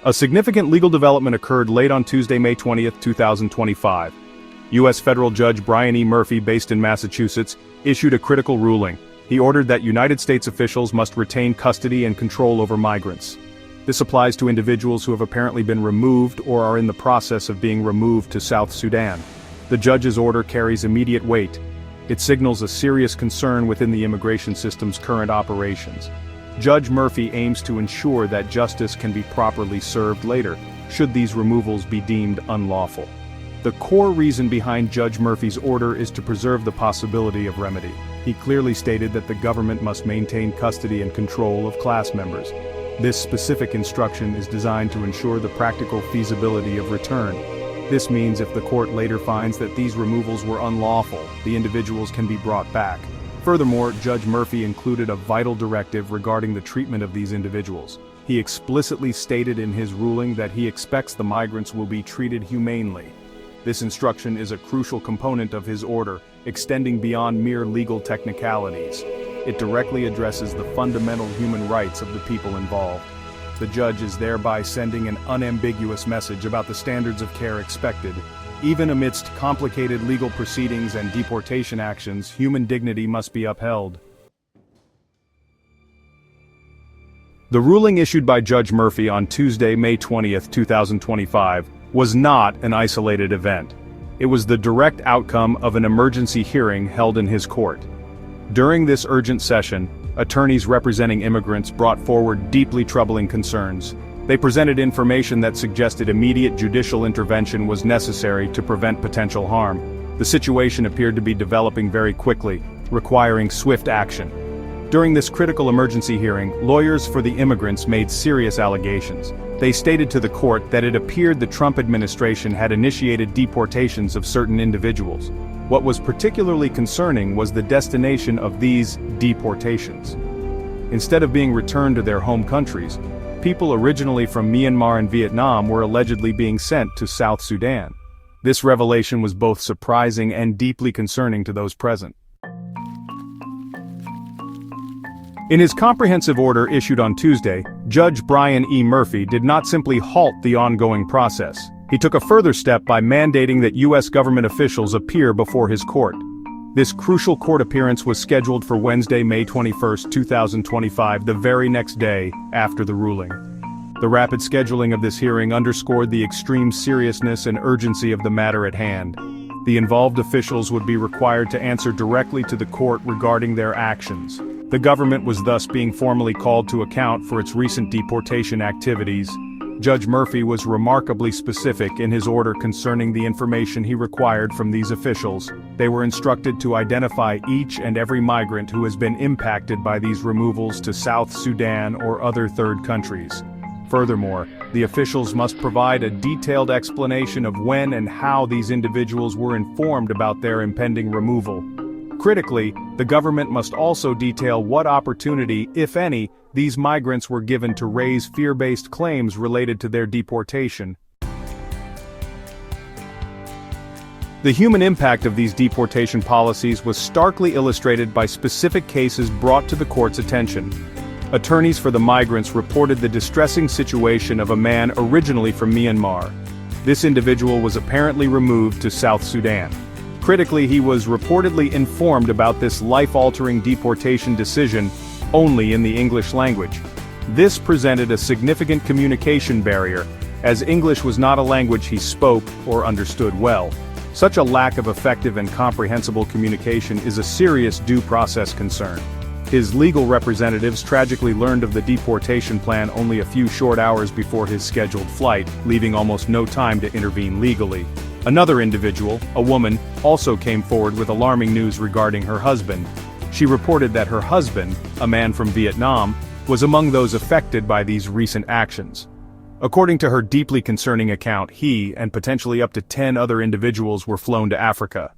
A significant legal development occurred late on Tuesday, May 20, 2025. U.S. Federal Judge Brian E. Murphy, based in Massachusetts, issued a critical ruling. He ordered that United States officials must retain custody and control over migrants. This applies to individuals who have apparently been removed or are in the process of being removed to South Sudan. The judge's order carries immediate weight. It signals a serious concern within the immigration system's current operations. Judge Murphy aims to ensure that justice can be properly served later, should these removals be deemed unlawful. The core reason behind Judge Murphy's order is to preserve the possibility of remedy. He clearly stated that the government must maintain custody and control of class members. This specific instruction is designed to ensure the practical feasibility of return. This means if the court later finds that these removals were unlawful, the individuals can be brought back. Furthermore, Judge Murphy included a vital directive regarding the treatment of these individuals. He explicitly stated in his ruling that he expects the migrants will be treated humanely. This instruction is a crucial component of his order, extending beyond mere legal technicalities. It directly addresses the fundamental human rights of the people involved. The judge is thereby sending an unambiguous message about the standards of care expected. Even amidst complicated legal proceedings and deportation actions, human dignity must be upheld. The ruling issued by Judge Murphy on Tuesday, May 20, 2025, was not an isolated event. It was the direct outcome of an emergency hearing held in his court. During this urgent session, attorneys representing immigrants brought forward deeply troubling concerns. They presented information that suggested immediate judicial intervention was necessary to prevent potential harm. The situation appeared to be developing very quickly, requiring swift action. During this critical emergency hearing, lawyers for the immigrants made serious allegations. They stated to the court that it appeared the Trump administration had initiated deportations of certain individuals. What was particularly concerning was the destination of these deportations. Instead of being returned to their home countries, people originally from Myanmar and Vietnam were allegedly being sent to South Sudan. This revelation was both surprising and deeply concerning to those present. In his comprehensive order issued on Tuesday, Judge Brian E. Murphy did not simply halt the ongoing process. He took a further step by mandating that U.S. government officials appear before his court. This crucial court appearance was scheduled for Wednesday, May 21, 2025, the very next day after the ruling. The rapid scheduling of this hearing underscored the extreme seriousness and urgency of the matter at hand. The involved officials would be required to answer directly to the court regarding their actions. The government was thus being formally called to account for its recent deportation activities. Judge Murphy was remarkably specific in his order concerning the information he required from these officials. They were instructed to identify each and every migrant who has been impacted by these removals to South Sudan or other third countries. Furthermore, the officials must provide a detailed explanation of when and how these individuals were informed about their impending removal. Critically, the government must also detail what opportunity, if any, these migrants were given to raise fear-based claims related to their deportation. The human impact of these deportation policies was starkly illustrated by specific cases brought to the court's attention. Attorneys for the migrants reported the distressing situation of a man originally from Myanmar. This individual was apparently removed to South Sudan. Critically, he was reportedly informed about this life-altering deportation decision only in the English language. This presented a significant communication barrier, as English was not a language he spoke or understood well. Such a lack of effective and comprehensible communication is a serious due process concern. His legal representatives tragically learned of the deportation plan only a few short hours before his scheduled flight, leaving almost no time to intervene legally. Another individual, a woman, also came forward with alarming news regarding her husband. She reported that her husband, a man from Vietnam, was among those affected by these recent actions. According to her deeply concerning account, he and potentially up to 10 other individuals were flown to Africa.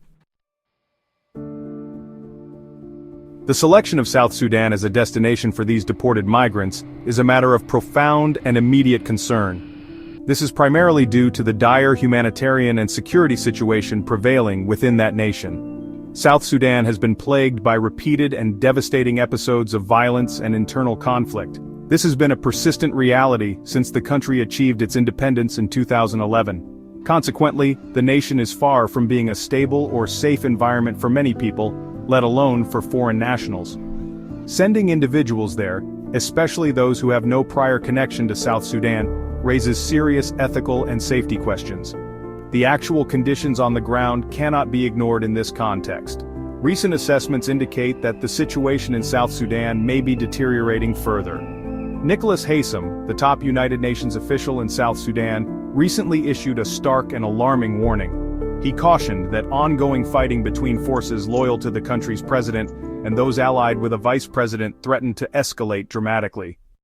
The selection of South Sudan as a destination for these deported migrants is a matter of profound and immediate concern. This is primarily due to the dire humanitarian and security situation prevailing within that nation. South Sudan has been plagued by repeated and devastating episodes of violence and internal conflict. This has been a persistent reality since the country achieved its independence in 2011. Consequently, the nation is far from being a stable or safe environment for many people, let alone for foreign nationals. Sending individuals there, especially those who have no prior connection to South Sudan, raises serious ethical and safety questions. The actual conditions on the ground cannot be ignored in this context. Recent assessments indicate that the situation in South Sudan may be deteriorating further. Nicholas Haysom, the top United Nations official in South Sudan, recently issued a stark and alarming warning. He cautioned that ongoing fighting between forces loyal to the country's president and those allied with a vice president threatened to escalate dramatically.